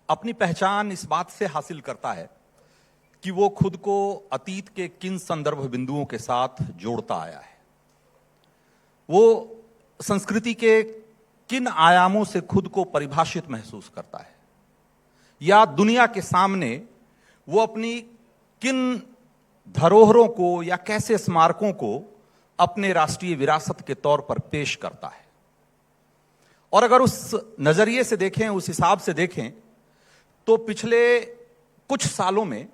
अपनी पहचान इस बात से हासिल करता है कि वो खुद को अतीत के किन संदर्भ बिंदुओं के साथ जोड़ता आया है, वो संस्कृति के किन आयामों से खुद को परिभाषित महसूस करता है, या दुनिया के सामने वो अपनी किन धरोहरों को या कैसे स्मारकों को अपने राष्ट्रीय विरासत के तौर पर पेश करता है। और अगर उस नजरिए से देखें, उस हिसाब से देखें, तो पिछले कुछ सालों में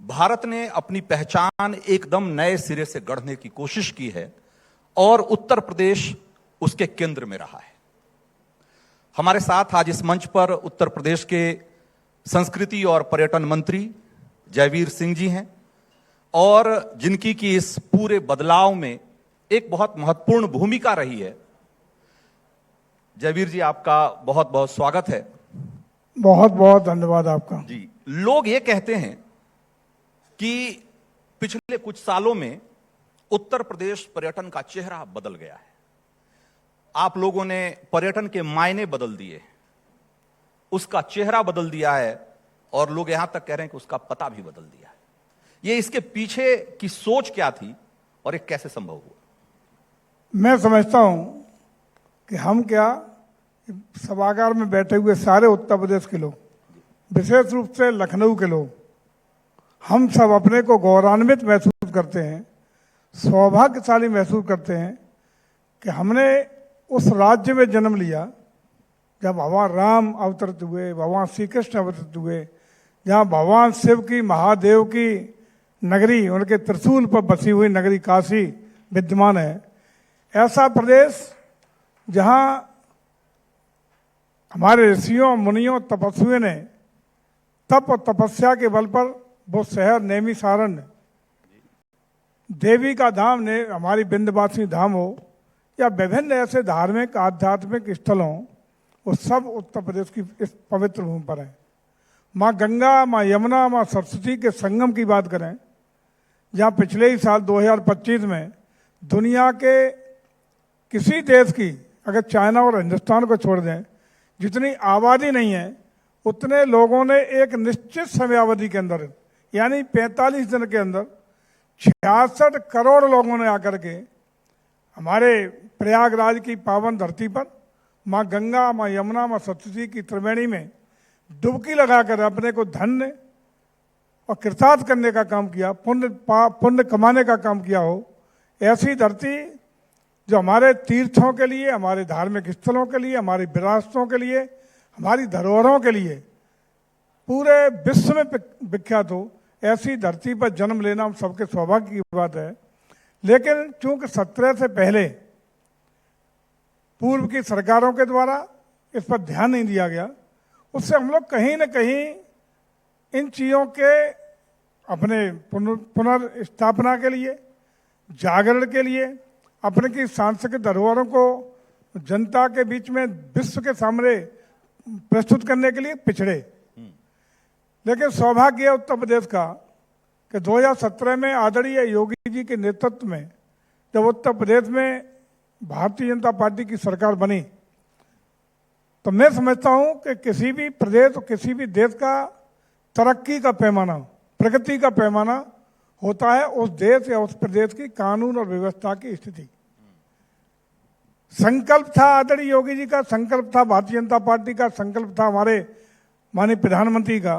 भारत ने अपनी पहचान एकदम नए सिरे से गढ़ने की कोशिश की है और उत्तर प्रदेश उसके केंद्र में रहा है। हमारे साथ आज इस मंच पर उत्तर प्रदेश के संस्कृति और पर्यटन मंत्री जयवीर सिंह जी हैं, और जिनकी की इस पूरे बदलाव में एक बहुत महत्वपूर्ण भूमिका रही है। जयवीर जी, आपका बहुत बहुत स्वागत है। बहुत बहुत धन्यवाद आपका जी। लोग ये कहते हैं कि पिछले कुछ सालों में उत्तर प्रदेश पर्यटन का चेहरा बदल गया है। आप लोगों ने पर्यटन के मायने बदल दिए, उसका चेहरा बदल दिया है, और लोग यहां तक कह रहे हैं कि उसका पता भी बदल दिया है। ये इसके पीछे की सोच क्या थी और ये कैसे संभव हुआ? मैं समझता हूं कि हम क्या, सभागार में बैठे हुए सारे उत्तर प्रदेश के लोग, विशेष रूप से लखनऊ के लोग, हम सब अपने को गौरवान्वित महसूस करते हैं, सौभाग्यशाली महसूस करते हैं कि हमने उस राज्य में जन्म लिया जब भगवान राम अवतरित हुए, भगवान श्री कृष्ण अवतरित हुए, जहाँ भगवान शिव की, महादेव की नगरी, उनके त्रिशूल पर बसी हुई नगरी काशी विद्यमान है। ऐसा प्रदेश जहाँ हमारे ऋषियों, मुनियों, तपस्वियों ने तप और तपस्या के बल पर वो शहर नैमिषारण्य, देवी का धाम ने हमारी विंध्यवासिनी धाम हो, या विभिन्न ऐसे धार्मिक आध्यात्मिक स्थल हों, वो सब उत्तर प्रदेश की इस पवित्र भूमि पर है। माँ गंगा, माँ यमुना, माँ सरस्वती के संगम की बात करें, जहाँ पिछले ही साल 2025 में दुनिया के किसी देश की, अगर चाइना और हिंदुस्तान को छोड़ दें, जितनी आबादी नहीं है उतने लोगों ने एक निश्चित समयावधि के अंदर, यानी 45 दिन के अंदर 66 करोड़ लोगों ने आकर के हमारे प्रयागराज की पावन धरती पर माँ गंगा, माँ यमुना, माँ सरस्वती की त्रिवेणी में डुबकी लगाकर अपने को धन्य और कृतार्थ करने का काम किया, पुण्य कमाने का काम किया हो। ऐसी धरती जो हमारे तीर्थों के लिए, हमारे धार्मिक स्थलों के लिए, हमारी विरासतों के लिए, हमारी धरोहरों के लिए पूरे विश्व में विख्यात हो, ऐसी धरती पर जन्म लेना हम सबके सौभाग्य की बात है। लेकिन चूंकि 17 से पहले पूर्व की सरकारों के द्वारा इस पर ध्यान नहीं दिया गया, उससे हम लोग कहीं न कहीं इन चीज़ों के अपने पुनर्स्थापना के लिए, जागरण के लिए, अपने की सांस्कृतिक धरोहरों को जनता के बीच में, विश्व के सामने प्रस्तुत करने के लिए पिछड़े। लेकिन सौभाग्य है उत्तर प्रदेश का कि 2017 में आदरणीय योगी जी के नेतृत्व में जब उत्तर प्रदेश में भारतीय जनता पार्टी की सरकार बनी, तो मैं समझता हूं कि किसी भी प्रदेश, किसी भी देश का तरक्की का पैमाना, प्रगति का पैमाना होता है उस देश या उस प्रदेश की कानून और व्यवस्था की स्थिति। संकल्प था आदरणीय योगी जी का, संकल्प था भारतीय जनता पार्टी का, संकल्प था हमारे माननीय प्रधानमंत्री का,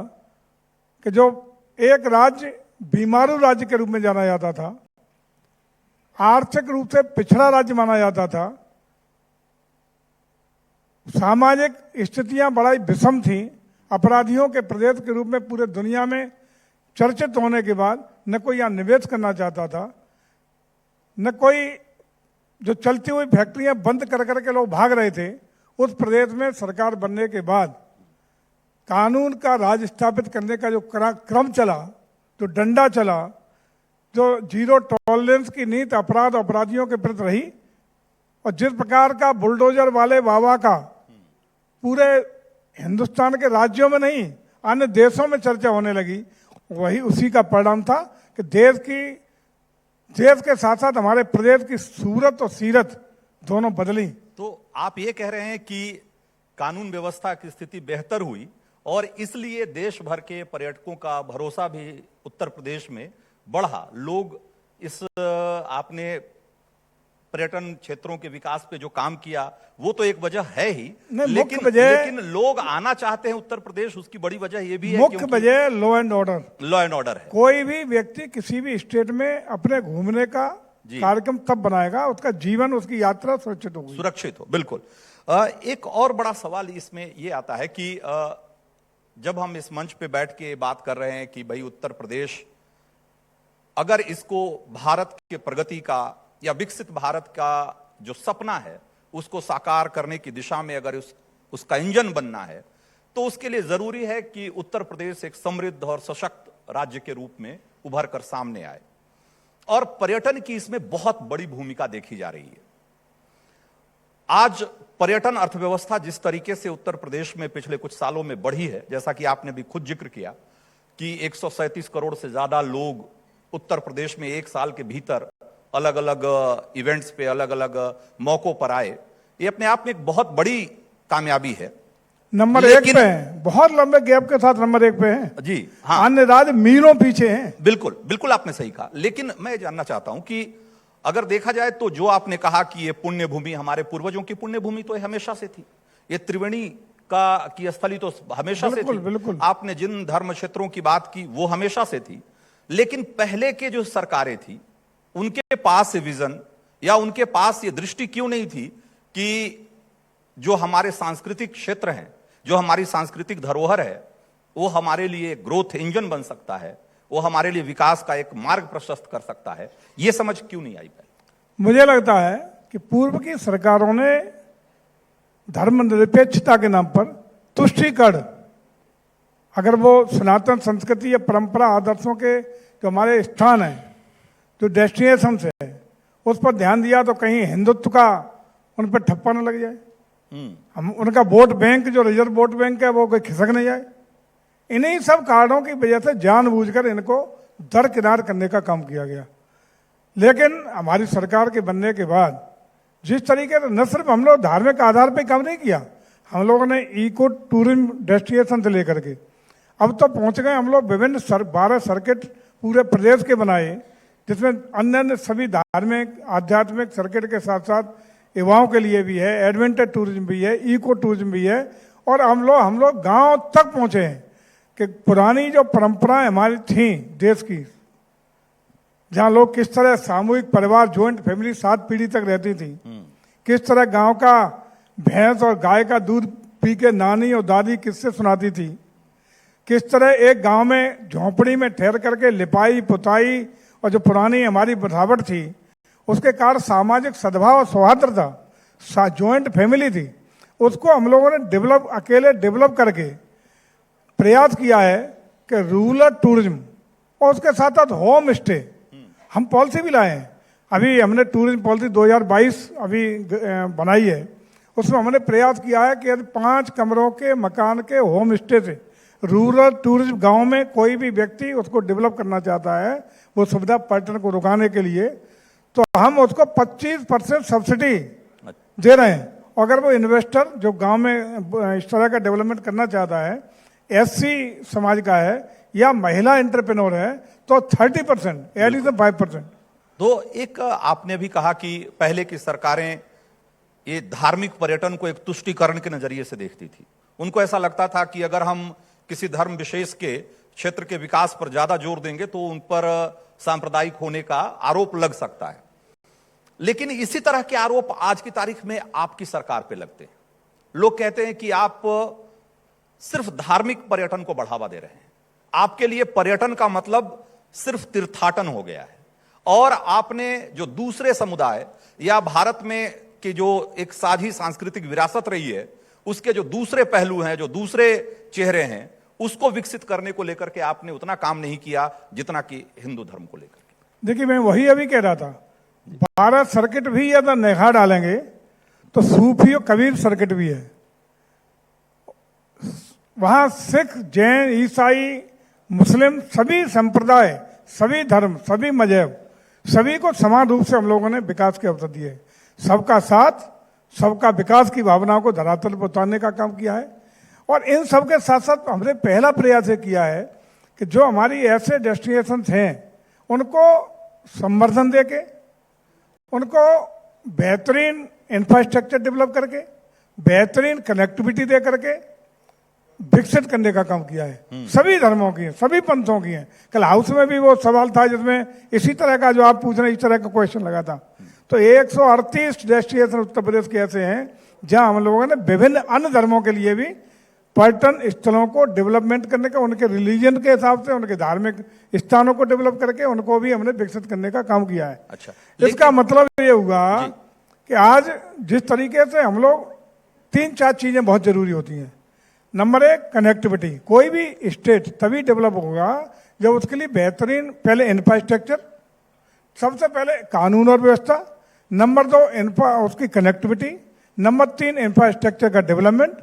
कि जो एक राज्य बीमारू राज्य के रूप में जाना जाता था, आर्थिक रूप से पिछड़ा राज्य माना जाता था, सामाजिक स्थितियां बड़ा ही विषम थी, अपराधियों के प्रदेश के रूप में पूरे दुनिया में चर्चित होने के बाद न कोई यहाँ निवेश करना चाहता था, न कोई, जो चलती हुई फैक्ट्रियां बंद कर करके लोग भाग रहे थे। उस प्रदेश में सरकार बनने के बाद कानून का राज स्थापित करने का जो क्रम चला, जो डंडा चला, जो जीरो टॉलरेंस की नीति अपराध अपराधियों के प्रति रही, और जिस प्रकार का बुलडोजर वाले बाबा का पूरे हिंदुस्तान के राज्यों में नहीं, अन्य देशों में चर्चा होने लगी, वही उसी का परिणाम था कि देश के साथ साथ हमारे प्रदेश की सूरत और सीरत दोनों बदली। तो आप ये कह रहे हैं कि कानून व्यवस्था की स्थिति बेहतर हुई और इसलिए देश भर के पर्यटकों का भरोसा भी उत्तर प्रदेश में बढ़ा। लोग इस आपने पर्यटन क्षेत्रों के विकास पे जो काम किया वो तो एक वजह है ही, लेकिन लोग आना चाहते हैं उत्तर प्रदेश, उसकी बड़ी वजह ये भी है, मुख्य वजह लॉ एंड ऑर्डर है। कोई भी व्यक्ति किसी भी स्टेट में अपने घूमने का कार्यक्रम तब बनाएगा उसका जीवन, उसकी यात्रा सुरक्षित हो। बिल्कुल। एक और बड़ा सवाल इसमें ये आता है कि जब हम इस मंच पे बैठ के बात कर रहे हैं कि भाई उत्तर प्रदेश अगर इसको भारत के प्रगति का या विकसित भारत का जो सपना है उसको साकार करने की दिशा में अगर उसका इंजन बनना है तो उसके लिए जरूरी है कि उत्तर प्रदेश एक समृद्ध और सशक्त राज्य के रूप में उभर कर सामने आए, और पर्यटन की इसमें बहुत बड़ी भूमिका देखी जा रही है। आज पर्यटन अर्थव्यवस्था जिस तरीके से उत्तर प्रदेश में पिछले कुछ सालों में बढ़ी है, जैसा कि आपने भी खुद जिक्र किया कि 137 करोड़ से ज्यादा लोग उत्तर प्रदेश में एक साल के भीतर अलग अलग इवेंट्स पे, अलग अलग मौकों पर आए, ये अपने आप में एक बहुत बड़ी कामयाबी है। नंबर 1 पे है, बहुत लंबे गैप के साथ नंबर 1 पे है जी। हाँ, अन्य राज्य मीलों पीछे हैं। बिल्कुल बिल्कुल आपने सही कहा। लेकिन मैं जानना चाहता हूं कि अगर देखा जाए तो जो आपने कहा कि ये पुण्य भूमि, हमारे पूर्वजों की पुण्य भूमि तो हमेशा से थी, ये त्रिवेणी की स्थली तो हमेशा से थी। बिल्कुल। आपने जिन धर्म क्षेत्रों की बात की वो हमेशा से थी, लेकिन पहले के जो सरकारें थी उनके पास विजन या उनके पास ये दृष्टि क्यों नहीं थी कि जो हमारे सांस्कृतिक क्षेत्र हैं, जो हमारी सांस्कृतिक धरोहर है, वो हमारे लिए ग्रोथ इंजन बन सकता है, वो हमारे लिए विकास का एक मार्ग प्रशस्त कर सकता है, ये समझ क्यों नहीं आई पहले? मुझे लगता है कि पूर्व की सरकारों ने धर्मनिरपेक्षता के नाम पर तुष्टीकरण, अगर वो सनातन संस्कृति या परंपरा आदर्शों के जो हमारे स्थान हैं, जो डेस्टिनेशन है, उस पर ध्यान दिया तो कहीं हिंदुत्व का उन पर ठप्पा न लग जाए, हम उनका वोट बैंक जो रिजर्व वोट बैंक है वो कोई खिसक नहीं जाए। इन्हीं सब कारणों की वजह से जानबूझकर इनको दरकिनार करने का काम किया गया। लेकिन हमारी सरकार के बनने के बाद जिस तरीके से न सिर्फ हम लोग धार्मिक आधार पर काम नहीं किया, हम लोगों ने इको टूरिज्म डेस्टिनेशन से लेकर के अब तो पहुंच गए हम लोग विभिन्न 12 सर्किट पूरे प्रदेश के बनाए, जिसमें अन्य सभी धार्मिक आध्यात्मिक सर्किट के साथ साथ युवाओं के लिए भी है, एडवेंचर टूरिज्म भी है, इको टूरिज्म भी है। और हम लोग गांव तक पहुंचे हैं कि पुरानी जो परंपराएं हमारी थी देश की, जहां लोग किस तरह सामूहिक परिवार, ज्वाइंट फैमिली 7 पीढ़ी तक रहती थी, किस तरह गांव का भैंस और गाय का दूध पी के नानी और दादी किससे सुनाती थी, किस तरह एक गांव में झोंपड़ी में ठहर करके लिपाई पुताई और जो पुरानी हमारी बसावट थी उसके कारण सामाजिक सद्भाव और सौहार्द्रता, ज्वाइंट फैमिली थी, उसको हम लोगों ने अकेले डेवलप करके प्रयास किया है कि रूरल टूरिज्म और उसके साथ साथ होम स्टे हम पॉलिसी भी लाए हैं। अभी हमने टूरिज्म पॉलिसी 2022 अभी बनाई है, उसमें हमने प्रयास किया है कि 5 कमरों के मकान के होम स्टे से रूरल टूरिज्म गांव में कोई भी व्यक्ति उसको डेवलप करना चाहता है, वो सुविधा पर्यटन को रुकाने के लिए, तो हम उसको 25% सब्सिडी दे रहे हैं। अगर वो इन्वेस्टर जो गांव में इस तरह का डेवलपमेंट करना चाहता है, एससी समाज का है या महिला एंटरप्रेन्योर है, तो 30% एडिशनल 5%। तो एक आपने भी कहा कि पहले की सरकारें ये धार्मिक पर्यटन को एक तुष्टीकरण के नजरिए से देखती थी। उनको ऐसा लगता था कि अगर हम किसी धर्म विशेष के क्षेत्र के विकास पर ज्यादा जोर देंगे तो उन पर सांप्रदायिक होने का आरोप लग सकता है। लेकिन इसी तरह के आरोप आज की तारीख में आपकी सरकार पे लगते हैं। लोग कहते हैं कि आप सिर्फ धार्मिक पर्यटन को बढ़ावा दे रहे हैं, आपके लिए पर्यटन का मतलब सिर्फ तीर्थाटन हो गया है, और आपने जो दूसरे समुदाय या भारत में की जो एक साझी सांस्कृतिक विरासत रही है उसके जो दूसरे पहलू हैं, जो दूसरे चेहरे हैं, उसको विकसित करने को लेकर के आपने उतना काम नहीं किया जितना कि हिंदू धर्म को लेकर के। देखिए, मैं वही अभी कह रहा था, 12 सर्किट भी अगर निगाह डालेंगे तो सूफी और कबीर सर्किट भी है। वहां सिख, जैन, ईसाई, मुस्लिम सभी संप्रदाय, सभी धर्म, सभी मजहब, सभी को समान रूप से हम लोगों ने विकास के अवसर दिए। सबका साथ, सबका विकास की भावना को धरातल पर उतारने का काम किया है। और इन सब के साथ साथ हमने पहला प्रयास ये किया है कि जो हमारी ऐसे डेस्टिनेशन हैं उनको संवर्धन देके, उनको बेहतरीन इंफ्रास्ट्रक्चर डेवलप करके, बेहतरीन कनेक्टिविटी दे करके विकसित करने का काम किया है। सभी धर्मों की है, सभी पंथों की है। कल हाउस में भी वो सवाल था जिसमें इसी तरह का जो आप पूछ रहे हैं, इस तरह का क्वेश्चन लगा था। तो 138 डेस्टिनेशन उत्तर प्रदेश के ऐसे हैं जहां हम लोगों ने विभिन्न अन्य धर्मों के लिए भी पर्यटन स्थलों को डेवलपमेंट करने का, उनके रिलीजन के हिसाब से उनके धार्मिक स्थानों को डेवलप करके उनको भी हमने विकसित करने का काम किया है। अच्छा, इसका मतलब ये हुआ कि आज जिस तरीके से हम लोग 3-4 चीजें बहुत जरूरी होती हैं। Number 1 connectivity. कोई भी स्टेट तभी डेवलप होगा जब उसके लिए बेहतरीन पहले इंफ्रास्ट्रक्चर, सबसे पहले कानून और व्यवस्था, नंबर 2 उसकी कनेक्टिविटी, नंबर 3 इंफ्रास्ट्रक्चर का डेवलपमेंट,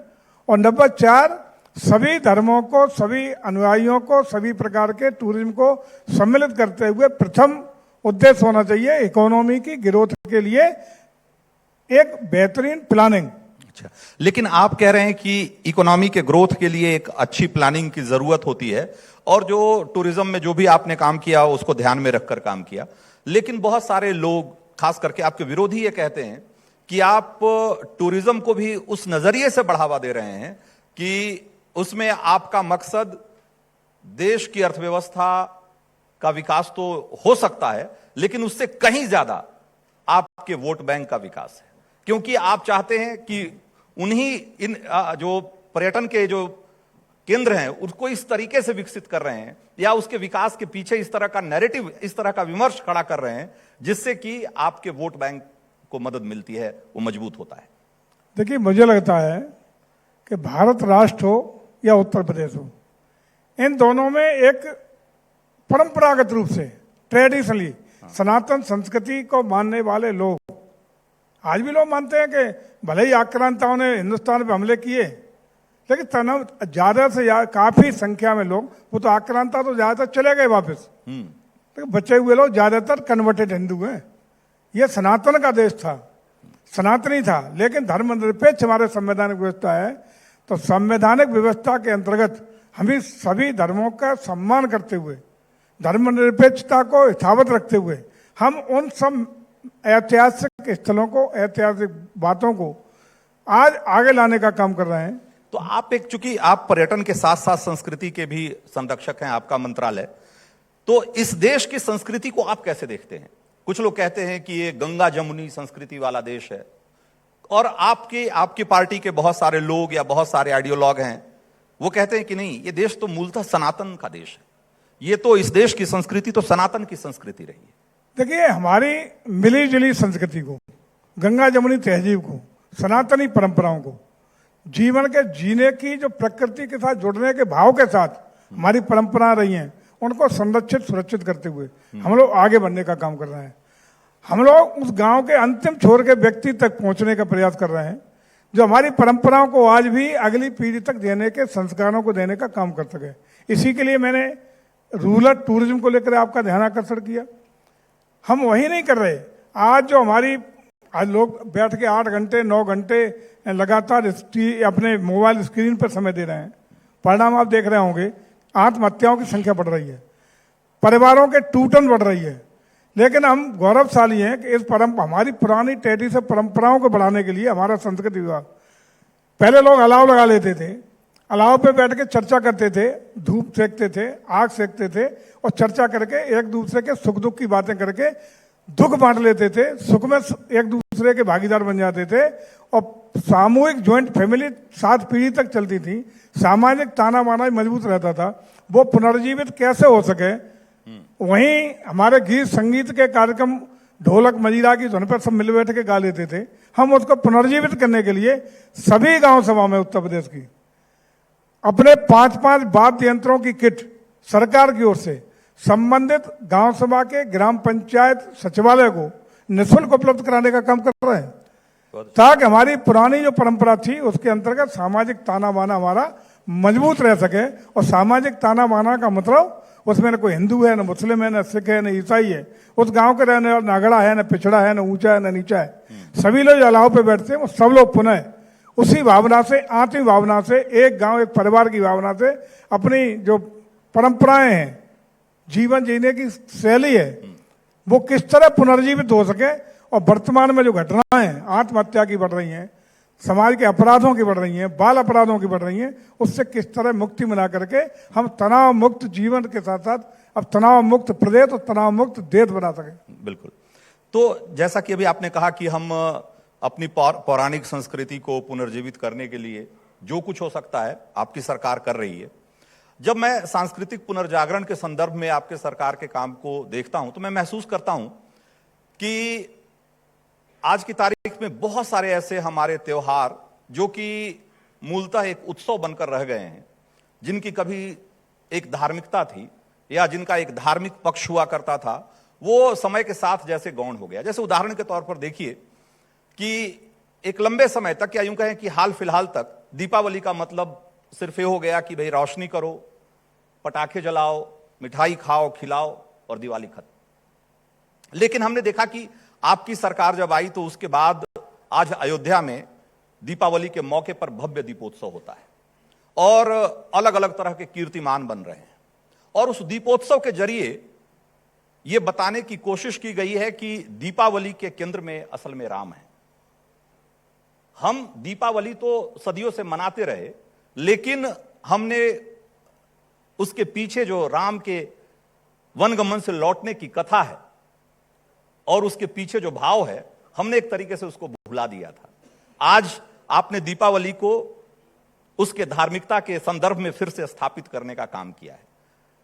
और नंबर 4 सभी धर्मों को, सभी अनुयायियों को, सभी प्रकार के टूरिज्म को सम्मिलित करते हुए प्रथम उद्देश्य होना चाहिए इकोनॉमी की ग्रोथ के लिए एक बेहतरीन प्लानिंग। अच्छा, लेकिन आप कह रहे हैं कि इकोनॉमी के ग्रोथ के लिए एक अच्छी प्लानिंग की जरूरत होती है, और जो टूरिज्म में जो भी आपने काम किया उसको ध्यान में रखकर काम किया। लेकिन बहुत सारे लोग, खास करके आपके विरोधी, ये कहते हैं कि आप टूरिज्म को भी उस नजरिए से बढ़ावा दे रहे हैं कि उसमें आपका मकसद देश की अर्थव्यवस्था का विकास तो हो सकता है, लेकिन उससे कहीं ज्यादा आपके वोट बैंक का विकास है, क्योंकि आप चाहते हैं कि इन जो पर्यटन के जो केंद्र हैं उसको इस तरीके से विकसित कर रहे हैं, या उसके विकास के पीछे इस तरह का नैरेटिव, इस तरह का विमर्श खड़ा कर रहे हैं, जिससे कि आपके वोट बैंक को मदद मिलती है, वो मजबूत होता है। देखिए, मुझे लगता है कि भारत राष्ट्र हो या उत्तर प्रदेश हो, इन दोनों में एक परंपरागत रूप से ट्रेडिशनली सनातन संस्कृति को मानने वाले लोग, आज भी लोग मानते हैं कि भले ही आक्रांताओं ने हिंदुस्तान पर हमले किए, लेकिन तनाव ज्यादा से काफी संख्या में लोग, वो तो आक्रांता तो ज्यादातर चले गए वापस, लेकिन बचे हुए लोग ज्यादातर कन्वर्टेड हिंदू हैं। यह सनातन का देश था, सनातनी था, लेकिन धर्मनिरपेक्ष हमारे संवैधानिक व्यवस्था है। तो संवैधानिक व्यवस्था के अंतर्गत हमें सभी धर्मों का सम्मान करते हुए, धर्मनिरपेक्षता को यथावत रखते हुए, हम उन सब ऐतिहासिक स्थलों को, ऐतिहासिक बातों को आज आगे लाने का काम कर रहे हैं। तो आप चूंकि आप पर्यटन के साथ साथ संस्कृति के भी संरक्षक हैं, आपका मंत्रालय, तो इस देश की संस्कृति को आप कैसे देखते हैं? कुछ लोग कहते हैं कि ये गंगा जमुनी संस्कृति वाला देश है, और आपकी पार्टी के बहुत सारे लोग या बहुत सारे आइडियोलॉग हैं, वो कहते हैं कि नहीं, ये देश तो मूलतः सनातन का देश है, ये तो इस देश की संस्कृति तो सनातन की संस्कृति रही है। देखिए, हमारी मिली जुली संस्कृति को, गंगा जमुनी तहजीब को, सनातनी परंपराओं को, जीवन के जीने की जो प्रकृति के साथ जुड़ने के भाव के साथ हमारी परंपराएं रही हैं, उनको संरक्षित सुरक्षित करते हुए हम लोग आगे बढ़ने का काम कर रहे हैं। हम लोग उस गांव के अंतिम छोर के व्यक्ति तक पहुंचने का प्रयास कर रहे हैं, जो हमारी परंपराओं को आज भी अगली पीढ़ी तक देने के, संस्कारों को देने का काम कर सके। इसी के लिए मैंने रूरल टूरिज्म को लेकर आपका ध्यान आकर्षण किया। हम वही नहीं कर रहे, आज जो आज लोग बैठ के 8 घंटे 9 घंटे लगातार अपने मोबाइल स्क्रीन पर समय दे रहे हैं, परिणाम आप देख रहे होंगे, आत्महत्याओं की संख्या बढ़ रही है, परिवारों के टूटन बढ़ रही है। लेकिन हम गौरवशाली हैं कि इस हमारी पुरानी ट्रेडिशन परंपराओं को बढ़ाने के लिए हमारा संस्कृति विभाग, पहले लोग अलाव लगा लेते थे, अलाव पे बैठ के चर्चा करते थे, धूप सेकते थे, आग सेकते थे, और चर्चा करके एक दूसरे के सुख दुख की बातें करके दुख बांट लेते थे, सुख में एक दूसरे के भागीदार बन जाते थे, और सामूहिक ज्वाइंट फैमिली 7 पीढ़ी तक चलती थी, सामाजिक ताना बाना मजबूत रहता था। वो पुनर्जीवित कैसे हो सके? वहीं हमारे गीत संगीत के कार्यक्रम ढोलक मजीरा की धुन पर सब मिल बैठ के गा लेते थे। हम उसको पुनर्जीवित करने के लिए सभी गांव सभा में उत्तर प्रदेश की अपने 5-5 वाद्य यंत्रों की किट सरकार की ओर से संबंधित गांव सभा के ग्राम पंचायत सचिवालय को निःशुल्क उपलब्ध कराने का काम कर रहे हैं, ताकि हमारी पुरानी जो परंपरा थी उसके अंतर्गत सामाजिक ताना बाना हमारा मजबूत रह सके। और सामाजिक ताना बाना का मतलब उसमें न कोई हिंदू है, न मुस्लिम है, न सिख है, न ईसाई है, उस गांव के रहने वाला न अगड़ा है, न पिछड़ा है, न ऊंचा है, न नीचा है, सभी लोग अलाव पे बैठते हैं, वो सब लोग पुनः उसी भावना से, आत्मीय भावना से, एक गांव एक परिवार की भावना से अपनी जो परंपराएं हैं, जीवन जीने की शैली है, वो किस तरह पुनर्जीवित हो सके। और वर्तमान में जो घटनाएं आत्महत्या की बढ़ रही हैं, समाज के अपराधों की बढ़ रही हैं, बाल अपराधों की बढ़ रही हैं, उससे किस तरह मुक्ति मिला करके हम तनाव मुक्त जीवन के साथ साथ अब तनाव मुक्त प्रदेश और तनाव मुक्त देश बना सके। बिल्कुल। तो जैसा कि अभी आपने कहा कि हम अपनी पौराणिक संस्कृति को पुनर्जीवित करने के लिए जो कुछ हो सकता है आपकी सरकार कर रही है। जब मैं सांस्कृतिक पुनर्जागरण के संदर्भ में आपके सरकार के काम को देखता हूं तो मैं महसूस करता हूं कि आज की तारीख में बहुत सारे ऐसे हमारे त्योहार जो कि मूलतः एक उत्सव बनकर रह गए हैं, जिनकी कभी एक धार्मिकता थी या जिनका एक धार्मिक पक्ष हुआ करता था, वो समय के साथ जैसे गौण हो गया। जैसे उदाहरण के तौर पर देखिए कि एक लंबे समय तक, या यूं कहें कि हाल फिलहाल तक, दीपावली का मतलब सिर्फ ये हो गया कि भाई रोशनी करो, पटाखे जलाओ, मिठाई खाओ, खिलाओ और दिवाली खत्म। लेकिन हमने देखा कि आपकी सरकार जब आई तो उसके बाद आज अयोध्या में दीपावली के मौके पर भव्य दीपोत्सव होता है और अलग अलग तरह के कीर्तिमान बन रहे हैं। और उस दीपोत्सव के जरिए यह बताने की कोशिश की गई है कि दीपावली के केंद्र में असल में राम है। हम दीपावली तो सदियों से मनाते रहे, लेकिन हमने उसके पीछे जो राम के वनगमन से लौटने की कथा है और उसके पीछे जो भाव है, हमने एक तरीके से उसको भुला दिया था। आज आपने दीपावली को उसके धार्मिकता के संदर्भ में फिर से स्थापित करने का काम किया है।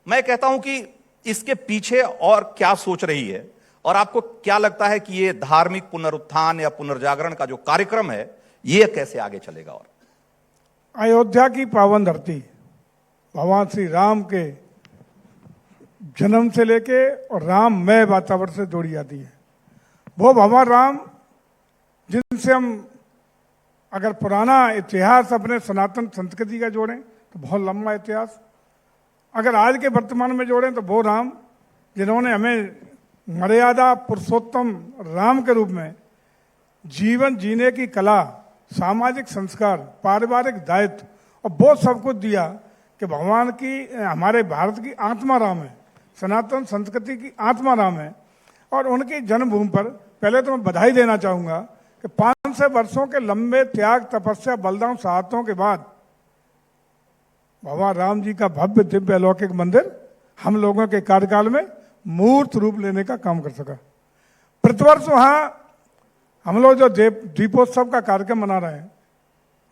मैं कहता हूं कि इसके पीछे और क्या सोच रही है और आपको क्या लगता है कि यह धार्मिक पुनरुत्थान या पुनर्जागरण का जो कार्यक्रम है, यह कैसे आगे चलेगा? और अयोध्या की पावन धरती भगवान श्री राम के जन्म से लेके और राममय वातावरण से जोड़ी जाती है। वो भगवान राम जिनसे हम अगर पुराना इतिहास अपने सनातन संस्कृति का जोड़ें तो बहुत लंबा इतिहास, अगर आज के वर्तमान में जोड़ें तो वो राम जिन्होंने हमें मर्यादा पुरुषोत्तम राम के रूप में जीवन जीने की कला, सामाजिक संस्कार, पारिवारिक दायित्व और बहुत सब कुछ दिया कि भगवान की, हमारे भारत की आत्मा राम है, सनातन संस्कृति की आत्मा राम है। और उनकी जन्मभूमि पर पहले तो मैं बधाई देना चाहूंगा कि 500 वर्षों के लंबे त्याग, तपस्या, बलिदान, शहादतों के बाद भगवान राम जी का भव्य दिव्य अलौकिक मंदिर हम लोगों के कार्यकाल में मूर्त रूप लेने का काम कर सका। प्रतिवर्ष वहां हम लोग जो दीपोत्सव का कार्यक्रम मना रहे हैं,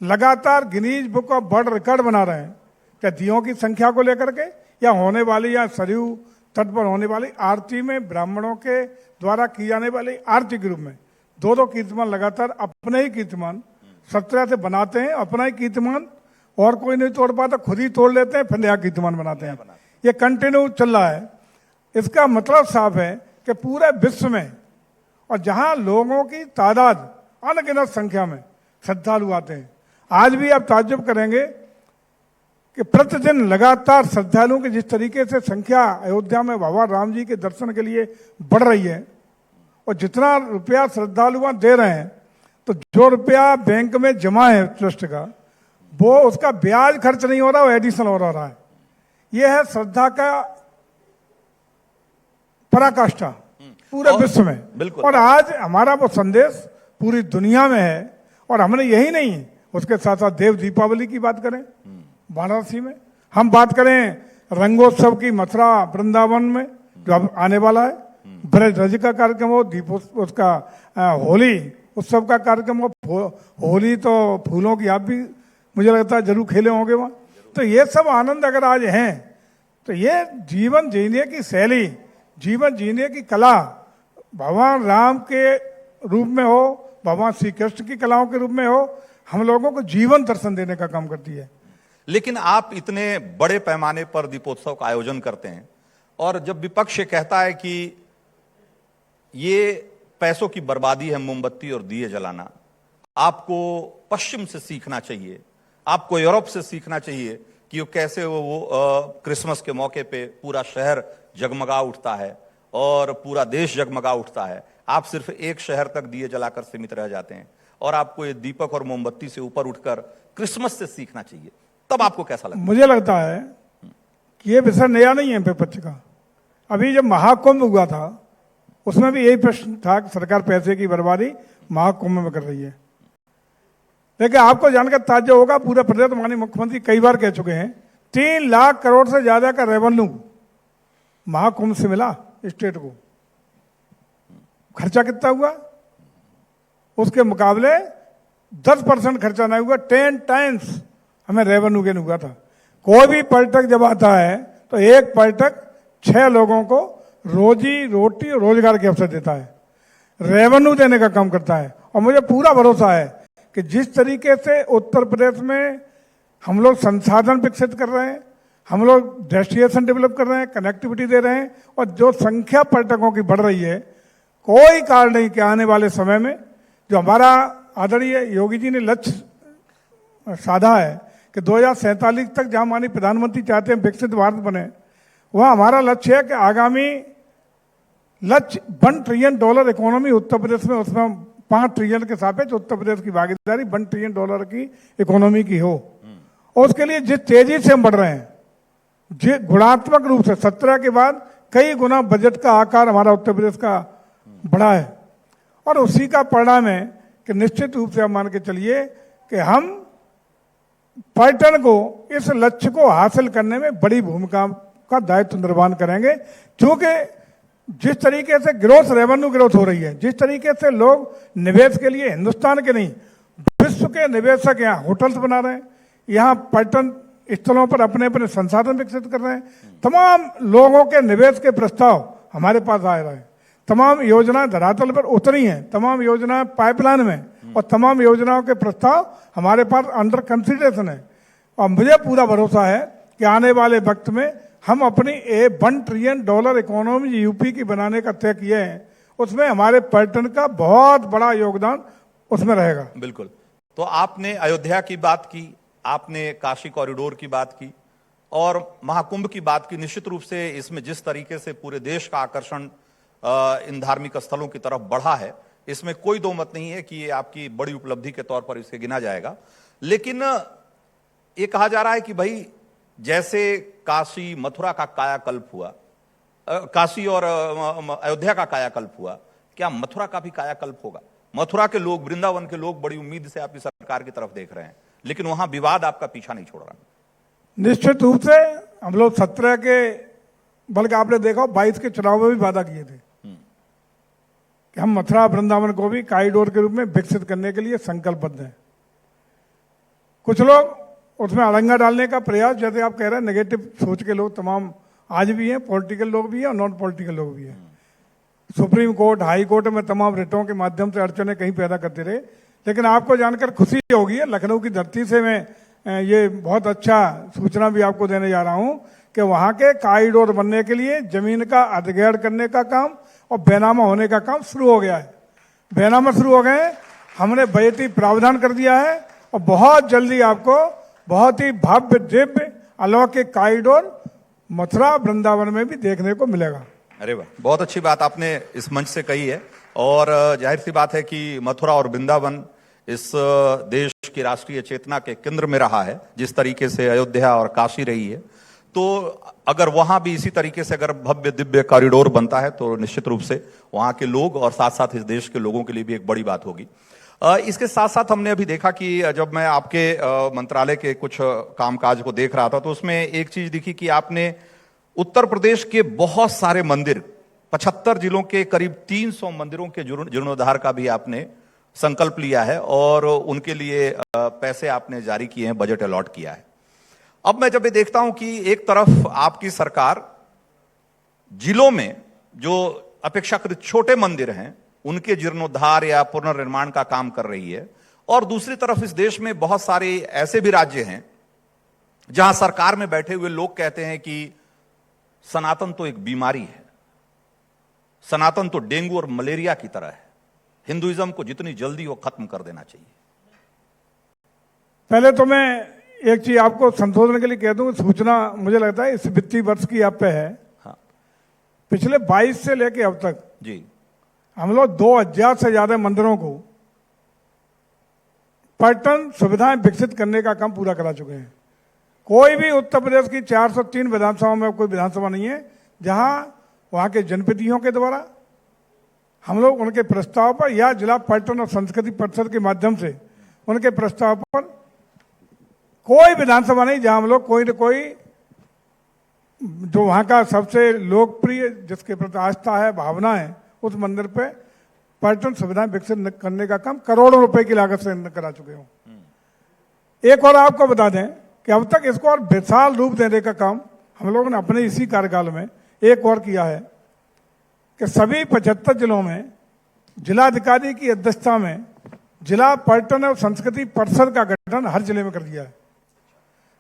लगातार Guinness book of world record बना रहे हैं, क्या दियों की संख्या को लेकर के या होने वाली, या सरयू तट पर होने वाली आरती में ब्राह्मणों के द्वारा की जाने वाली आरती के रूप में 2-2 कीर्तिमान लगातार अपने ही कीर्तिमान 17 से बनाते हैं, अपना ही कीर्तिमान, और कोई नहीं तोड़ पाता, खुद ही तोड़ लेते हैं, फिर नया कीर्तिमान बनाते हैं। ये कंटिन्यू चल रहा है। इसका मतलब साफ है कि पूरे विश्व में और जहां लोगों की तादाद अनगिनत संख्या में श्रद्धालु आते हैं, आज भी आप ताज्जुब करेंगे कि प्रतिदिन लगातार श्रद्धालुओं की जिस तरीके से संख्या अयोध्या में भगवान राम जी के दर्शन के लिए बढ़ रही है, और जितना रुपया श्रद्धालु दे रहे हैं, तो जो रुपया बैंक में जमा है ट्रस्ट का, वो उसका ब्याज खर्च नहीं हो रहा, वो एडिशनल हो रहा है। यह है श्रद्धा का पराकाष्ठा पूरे विश्व में। और आज हमारा वो संदेश पूरी दुनिया में है। और हमने यही नहीं, उसके साथ साथ देव दीपावली की बात करें वाराणसी में, हम बात करें रंगोत्सव की मथुरा वृंदावन में जो अब आने वाला है, ब्रज रज का कार्यक्रम हो, दीपोत्सव, उसका होली उत्सव का कार्यक्रम हो, होली तो फूलों की आप भी मुझे लगता है जरूर खेले होंगे वहां। तो ये सब आनंद अगर आज हैं, तो ये जीवन जीने की शैली, जीवन जीने की कला भगवान राम के रूप में हो, भगवान श्री कृष्ण की कलाओं के रूप में हो, हम लोगों को जीवन दर्शन देने का काम करती है। लेकिन आप इतने बड़े पैमाने पर दीपोत्सव का आयोजन करते हैं, और जब विपक्ष कहता है कि ये पैसों की बर्बादी है मोमबत्ती और दिए जलाना, आपको पश्चिम से सीखना चाहिए, आपको यूरोप से सीखना चाहिए कि वो कैसे वो क्रिसमस के मौके पे पूरा शहर जगमगा उठता है और पूरा देश जगमगा उठता है, आप सिर्फ एक शहर तक दिए जलाकर सीमित रह जाते हैं। और आपको ये दीपक और मोमबत्ती से ऊपर उठकर क्रिसमस से सीखना चाहिए, तब आपको कैसा लगता है? मुझे लगता है कि ये विषय नया नहीं है विपक्ष का। अभी जब महाकुंभ हुआ था उसमें भी यही प्रश्न था कि सरकार पैसे की बर्बादी महाकुंभ में कर रही है। लेकिन आपको जानकर ताज्जुब होगा, पूरे प्रदेश माननीय मुख्यमंत्री कई बार कह चुके हैं 3 लाख करोड़ से ज्यादा का रेवेन्यू महाकुंभ से मिला स्टेट को। खर्चा कितना हुआ? उसके मुकाबले 10% खर्चा नहीं हुआ, 10 टाइम्स हमें रेवेन्यू गेन हुआ था। कोई भी पर्यटक जब आता है तो एक पर्यटक 6 लोगों को रोजी रोटी और रोजगार के अवसर देता है, रेवेन्यू देने का काम करता है। और मुझे पूरा भरोसा है कि जिस तरीके से उत्तर प्रदेश में हम लोग संसाधन विकसित कर रहे हैं, हम लोग डेस्टिनेशन डेवलप कर रहे हैं, कनेक्टिविटी दे रहे हैं, और जो संख्या पर्यटकों की बढ़ रही है, कोई कारण नहीं कि आने वाले समय में जो हमारा आदरणीय योगी जी ने लक्ष्य साधा है कि 2047 तक जहां माननीय प्रधानमंत्री चाहते हैं विकसित भारत बने, वह हमारा लक्ष्य है कि आगामी लक्ष्य $1 ट्रिलियन इकोनॉमी उत्तर प्रदेश में, उसमें 5 ट्रिलियन के सापेक्ष उत्तर प्रदेश की भागीदारी $1 ट्रिलियन की इकोनॉमी की हो। और उसके लिए जिस तेजी से हम बढ़ रहे हैं, गुणात्मक रूप से 17 के बाद कई गुना बजट का आकार हमारा उत्तर प्रदेश का बढ़ा है, और उसी का परिणाम है कि निश्चित रूप से आप मान के चलिए कि हम पर्यटन को, इस लक्ष्य को हासिल करने में बड़ी भूमिका का दायित्व निर्वहन करेंगे। क्योंकि जिस तरीके से ग्रोथ, रेवेन्यू ग्रोथ हो रही है, जिस तरीके से लोग निवेश के लिए हिंदुस्तान के नहीं विश्व के निवेशक यहाँ होटल्स बना रहे हैं, यहाँ पर्यटन स्थलों पर अपने अपने संसाधन विकसित कर रहे हैं, तमाम लोगों के निवेश के प्रस्ताव हमारे पास आ रहे हैं, तमाम योजनाएं धरातल पर उतरी हैं, तमाम योजनाएं पाइपलाइन में, और तमाम योजनाओं के प्रस्ताव हमारे पास अंडर कंसिडरेशन है। और मुझे पूरा भरोसा है कि आने वाले वक्त में हम अपनी $1 ट्रिलियन इकोनॉमी यूपी की बनाने का तय किए हैं, उसमें हमारे पर्यटन का बहुत बड़ा योगदान उसमें रहेगा। बिल्कुल। तो आपने अयोध्या की बात की, आपने काशी कॉरिडोर की बात की और महाकुंभ की बात की। निश्चित रूप से इसमें जिस तरीके से पूरे देश का आकर्षण इन धार्मिक स्थलों की तरफ बढ़ा है, इसमें कोई दो मत नहीं है कि ये आपकी बड़ी उपलब्धि के तौर पर इसे गिना जाएगा। लेकिन ये कहा जा रहा है कि भाई जैसे काशी मथुरा का कायाकल्प हुआ, काशी और अयोध्या का कायाकल्प हुआ, क्या मथुरा का भी कायाकल्प होगा? मथुरा के लोग, वृंदावन के लोग बड़ी उम्मीद से आपकी सरकार की तरफ देख रहे हैं, लेकिन वहां विवाद आपका पीछा नहीं छोड़ रहा। निश्चित रूप से हम लोग 17 के, बल्कि आपने देखा 22 के चुनाव में भी वादा किए थे कि हम मथुरा वृंदावन को भी कॉरिडोर के रूप में विकसित करने के लिए संकल्पबद्ध हैं। कुछ लोग उसमें अड़ंगा डालने का प्रयास, जैसे आप कह रहे हैं, नेगेटिव सोच के लोग तमाम आज भी हैं, पॉलिटिकल लोग भी हैं और नॉन पॉलिटिकल लोग भी हैं। सुप्रीम कोर्ट, हाई कोर्ट में तमाम रिटों के माध्यम से अड़चने कहीं पैदा करते रहे। लेकिन आपको जानकर खुशी होगी, लखनऊ की धरती से मैं ये बहुत अच्छा सूचना भी आपको देने जा रहा हूं कि वहां के कॉरिडोर बनने के लिए जमीन का अधिग्रहण करने का काम और बेनामा होने का काम शुरू हो गया है। बेनामा शुरू हो गए, हमने बजटीय प्रावधान कर दिया है और बहुत जल्दी आपको बहुत ही भव्य दिव्य अलौकिक कॉरिडोर मथुरा वृंदावन में भी देखने को मिलेगा। अरे वाह, बहुत अच्छी बात आपने इस मंच से कही है। और जाहिर सी बात है कि मथुरा और वृंदावन इस देश की राष्ट्रीय चेतना के केंद्र में रहा है, जिस तरीके से अयोध्या और काशी रही है। तो अगर वहां भी इसी तरीके से अगर भव्य दिव्य कॉरिडोर बनता है तो निश्चित रूप से वहां के लोग और साथ साथ इस देश के लोगों के लिए भी एक बड़ी बात होगी। इसके साथ साथ हमने अभी देखा कि जब मैं आपके मंत्रालय के कुछ कामकाज को देख रहा था तो उसमें एक चीज दिखी कि आपने उत्तर प्रदेश के बहुत सारे मंदिर, 75 जिलों के करीब 300 मंदिरों के जीर्णोद्धार का भी आपने संकल्प लिया है और उनके लिए पैसे आपने जारी किए हैं, बजट अलॉट किया है। अब मैं जब ये देखता हूं कि एक तरफ आपकी सरकार जिलों में जो अपेक्षाकृत छोटे मंदिर हैं उनके जीर्णोद्धार या पुनर्निर्माण का काम कर रही है, और दूसरी तरफ इस देश में बहुत सारे ऐसे भी राज्य हैं जहां सरकार में बैठे हुए लोग कहते हैं कि सनातन तो एक बीमारी है, सनातन तो डेंगू और मलेरिया की तरह है, हिंदुइज्म को जितनी जल्दी वो खत्म कर देना चाहिए। पहले तो मैं एक चीज आपको संशोधन के लिए कह दूं, सूचना मुझे लगता है इस वित्तीय वर्ष की आप पे है। हाँ। पिछले 22 से लेके अब तक जी हम लोग 2000 से ज्यादा मंदिरों को पर्यटन सुविधाएं विकसित करने का काम पूरा करा चुके हैं। कोई भी उत्तर प्रदेश की 403 विधानसभा में कोई विधानसभा नहीं है जहां वहां के जनप्रतिनिधियों के द्वारा हम लोग उनके प्रस्ताव पर या जिला पर्यटन और संस्कृति परिषद के माध्यम से उनके प्रस्ताव पर कोई विधानसभा नहीं जहां हम लोग कोई न कोई जो वहां का सबसे लोकप्रिय जिसके प्रति आस्था है, भावना है, उस मंदिर पे पर्यटन सुविधाएं विकसित करने का काम करोड़ों रुपए की लागत से करा चुके हूं। एक और आपको बता दें कि अब तक इसको और विशाल रूप देने का काम हम लोगों ने अपने इसी कार्यकाल में एक और किया है कि सभी 75 जिलों में जिलाधिकारी की अध्यक्षता में जिला पर्यटन और संस्कृति परिषद का गठन हर जिले में कर दिया है।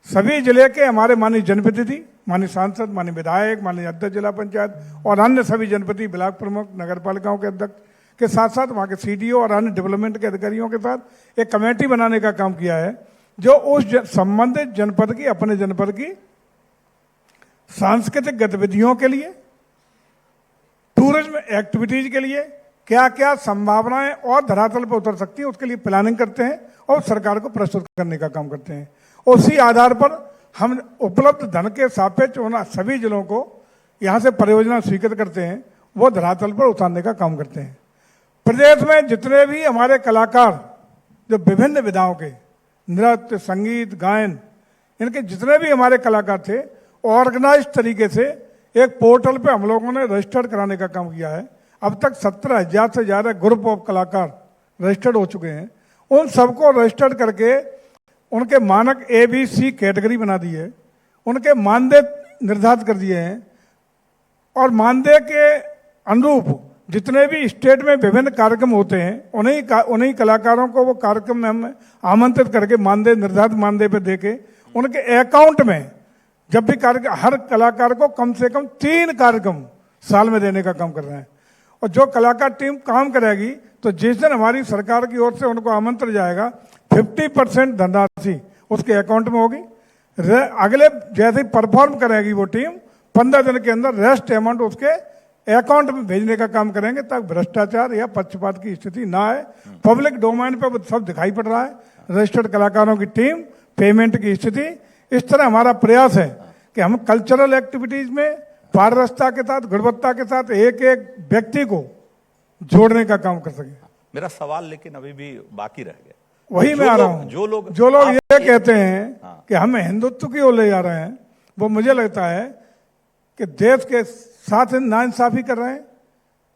सभी जिले के हमारे माननीय जनप्रतिनिधि, माननीय सांसद, माननीय विधायक, माननीय अध्यक्ष जिला पंचायत और अन्य सभी जनप्रतिनिधि, ब्लॉक प्रमुख, नगर पालिकाओं के अध्यक्ष के साथ साथ वहां के सीडीओ और अन्य डेवलपमेंट के अधिकारियों के साथ एक कमेटी बनाने का काम किया है जो उस संबंधित जनपद की, अपने जनपद की सांस्कृतिक गतिविधियों के लिए, टूरिज्म एक्टिविटीज के लिए क्या क्या संभावनाएं और धरातल पर उतर सकती है उसके लिए प्लानिंग करते हैं और सरकार को प्रस्तुत करने का काम करते हैं। उसी आधार पर हम उपलब्ध धन के सापेक्ष उन सभी जिलों को यहां से परियोजना स्वीकृत करते हैं, वो धरातल पर उतारने का काम करते हैं। प्रदेश में जितने भी हमारे कलाकार जो विभिन्न विधाओं के नृत्य, संगीत, गायन, इनके जितने भी हमारे कलाकार थे ऑर्गेनाइज तरीके से एक पोर्टल पे हम लोगों ने रजिस्टर्ड कराने का काम किया है। अब तक 17,000 से ज्यादा ग्रुप ऑफ कलाकार रजिस्टर्ड हो चुके हैं। उन सबको रजिस्टर्ड करके उनके मानक ABC कैटेगरी बना दी है, उनके मानदेय निर्धारित कर दिए हैं और मानदेय के अनुरूप जितने भी स्टेट में विभिन्न कार्यक्रम होते हैं उन्हीं कलाकारों को वो कार्यक्रम में हम आमंत्रित करके मानदेय निर्धारित मानदेय पे देके उनके अकाउंट में जब भी कार्यक्रम, हर कलाकार को कम से कम 3 कार्यक्रम साल में देने का काम कर रहे हैं। और जो कलाकार टीम काम करेगी तो जिस दिन हमारी सरकार की ओर से उनको आमंत्रण जाएगा 50% धनराशि उसके अकाउंट में होगी। अगले जैसे ही परफॉर्म करेगी वो टीम 15 दिन के अंदर रेस्ट अमाउंट उसके अकाउंट में भेजने का काम करेंगे ताकि भ्रष्टाचार या पक्षपात की स्थिति ना आए। पब्लिक डोमेन पे वो सब दिखाई पड़ रहा है, रजिस्टर्ड कलाकारों की टीम, पेमेंट की स्थिति। इस तरह हमारा प्रयास है कि हम कल्चरल एक्टिविटीज में पारदर्शिता के साथ, गुणवत्ता के साथ एक एक व्यक्ति को जोड़ने का काम कर सके। मेरा सवाल लेकिन अभी भी बाकी रह गया। वही मैं आ रहा हूं। जो लोग ये कहते हैं कि हम हिंदुत्व की ओर ले जा रहे हैं, वो मुझे लगता है कि देश के साथ नाइंसाफी कर रहे हैं।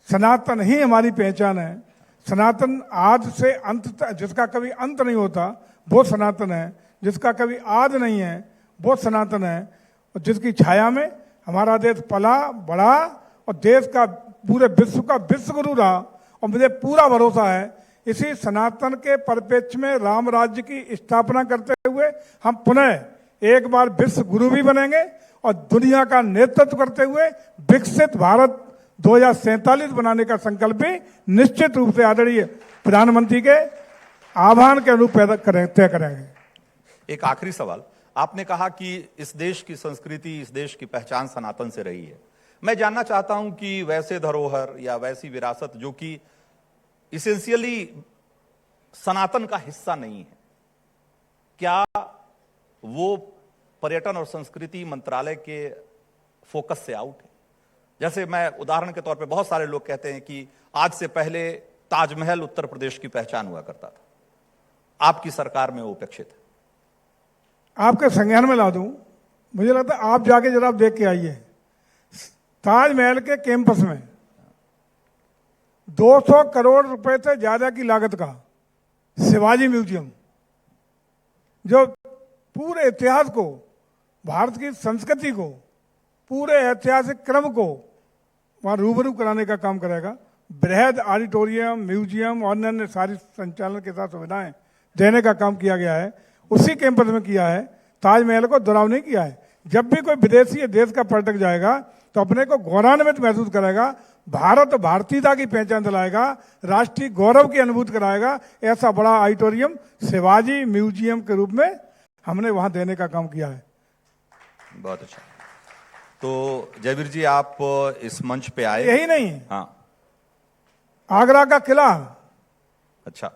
सनातन ही हमारी पहचान है। सनातन आज से अंत तक, जिसका कभी अंत नहीं होता वो सनातन है, जिसका कभी आदि नहीं है वो सनातन है, और जिसकी छाया में हमारा देश पला बढ़ा और देश का पूरे विश्व का विश्व गुरु रहा। और मुझे पूरा भरोसा है इसी सनातन के परिप्रेक्ष्य में राम राज्य की स्थापना करते हुए हम पुनः एक बार विश्व गुरु भी बनेंगे और दुनिया का नेतृत्व करते हुए विकसित भारत 2047 बनाने का संकल्प भी निश्चित रूप से आदरणीय प्रधानमंत्री के आह्वान के अनुरूप तय करेंगे। एक आखिरी सवाल, आपने कहा कि इस देश की संस्कृति, इस देश की पहचान सनातन से रही है। मैं जानना चाहता हूं कि वैसे धरोहर या वैसी विरासत जो कि इसेंशियली सनातन का हिस्सा नहीं है, क्या वो पर्यटन और संस्कृति मंत्रालय के फोकस से आउट है? जैसे मैं उदाहरण के तौर पे, बहुत सारे लोग कहते हैं कि आज से पहले ताजमहल उत्तर प्रदेश की पहचान हुआ करता था, आपकी सरकार में वो उपेक्षित है। आपके संज्ञान में ला दूं, मुझे लगता है आप जाके जरा देख के आइए। ताजमहल के कैंपस में 200 करोड़ रुपए से ज्यादा की लागत का शिवाजी म्यूजियम, जो पूरे इतिहास को, भारत की संस्कृति को, पूरे ऐतिहासिक क्रम को वहां रूबरू कराने का काम करेगा। बृहद ऑडिटोरियम, म्यूजियम और अन्य सारी संचालन के साथ सुविधाएं देने का काम किया गया है, उसी कैंपस में किया है। ताजमहल को दुराव नहीं किया है। जब भी कोई विदेशी देश का पर्यटक जाएगा तो अपने को गौरवान्वित महसूस करेगा, भारत भारतीयता की पहचान दिलाएगा, राष्ट्रीय गौरव की अनुभूति कराएगा। ऐसा बड़ा ऑडिटोरियम शिवाजी म्यूजियम के रूप में हमने वहां देने का काम किया है। बहुत अच्छा। तो जयवीर जी, आप इस मंच पे आए। यही नहीं, हाँ, आगरा का किला, अच्छा,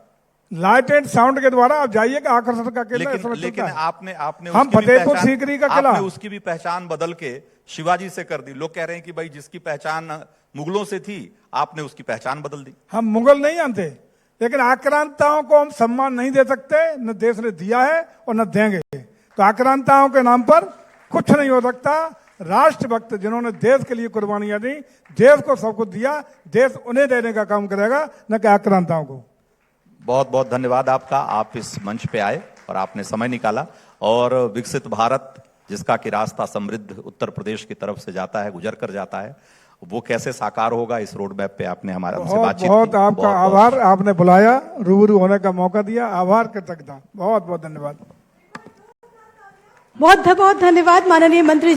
लाइट एंड साउंड के द्वारा आप जाइएगा आकर्षण का किला इस समय लेकिन चलता है। आपने हम उसकी भी फतेहपुर पहचान- सीकरी का किला आपने उसकी भी पहचान बदल के शिवाजी से कर दी। लोग कह रहे हैं कि भाई जिसकी पहचान मुगलों से थी, आपने उसकी पहचान बदल दी। हम मुगल नहीं जानते, लेकिन आक्रांताओं को हम सम्मान नहीं दे सकते, न देश ने दिया है और न देंगे। तो आक्रांताओं के नाम पर कुछ नहीं हो सकता। राष्ट्रभक्त जिन्होंने देश के लिए कुर्बानियां दी, देश को सब कुछ दिया, देश उन्हें देने का काम करेगा, न कि आक्रांताओं को। बहुत बहुत धन्यवाद आपका, आप इस मंच पे आए और आपने समय निकाला। और विकसित भारत जिसका कि रास्ता समृद्ध उत्तर प्रदेश की तरफ से जाता है, गुजर कर जाता है, वो कैसे साकार होगा, इस रोड मैप पे आपने हमारे हमसे बहुत बातचीत बहुत की। आपका बहुत- आभार, आपने बुलाया, रूबरू होने का मौका दिया, आभार कृतज्ञता, बहुत बहुत धन्यवाद। बहुत बहुत धन्यवाद माननीय मंत्री